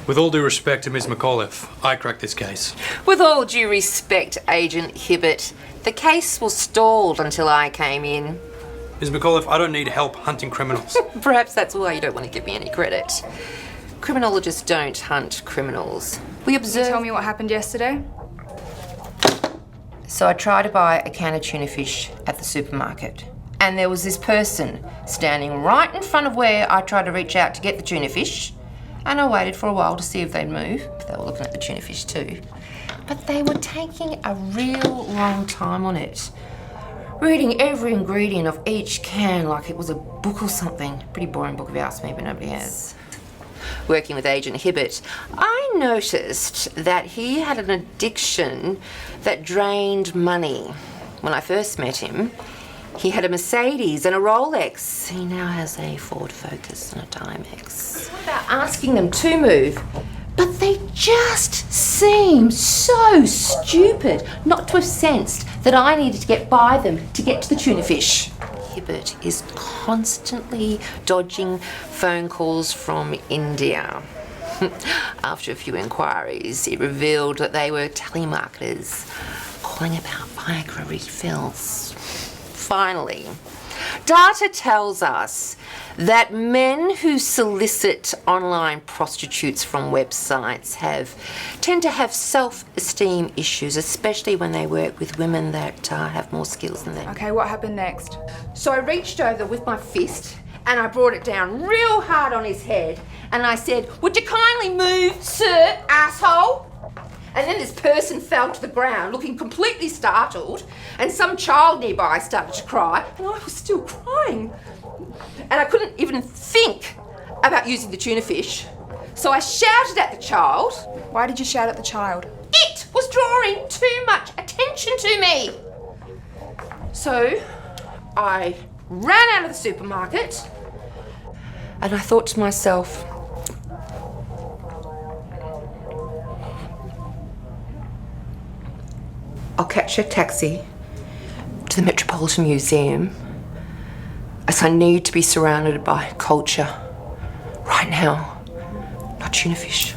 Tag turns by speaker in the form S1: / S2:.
S1: With all due respect to Ms. McAuliffe, I cracked this case.
S2: With all due respect, Agent Hibbert, the case was stalled until I came in.
S1: Ms. McAuliffe, I don't need help hunting criminals.
S2: Perhaps that's why you don't want to give me any credit. Criminologists don't hunt criminals. We observe...
S3: Can you tell me what happened yesterday?
S2: So I tried to buy a can of tuna fish at the supermarket, and there was this person standing right in front of where I tried to reach out to get the tuna fish, and I waited for a while to see if they'd move. They were looking at the tuna fish too. But they were taking a real long time on it, reading every ingredient of each can like it was a book or something. Pretty boring book if you ask me, but nobody has. Working with Agent Hibbert, I noticed that he had an addiction that drained money. When I first met him, he had a Mercedes and a Rolex. He now has a Ford Focus and a Timex. What about asking them to move? But they just seemed so stupid not to have sensed that I needed to get by them to get to the tuna fish. Hibbert is constantly dodging phone calls from India. After a few inquiries, it revealed that they were telemarketers calling about Viagra refills. Finally, data tells us that men who solicit online prostitutes from websites tend to have self-esteem issues, especially when they work with women that have more skills than them.
S3: Okay, what happened next?
S2: So I reached over with my fist and I brought it down real hard on his head and I said, "Would you kindly move, sir, asshole?" And then this person fell to the ground looking completely startled, and some child nearby started to cry, and I was still crying. And I couldn't even think about using the tuna fish. So I shouted at the child.
S3: Why did you shout at the child?
S2: It was drawing too much attention to me. So I ran out of the supermarket and I thought to myself, I'll catch a taxi to the Metropolitan Museum, as I need to be surrounded by culture right now, not tuna fish.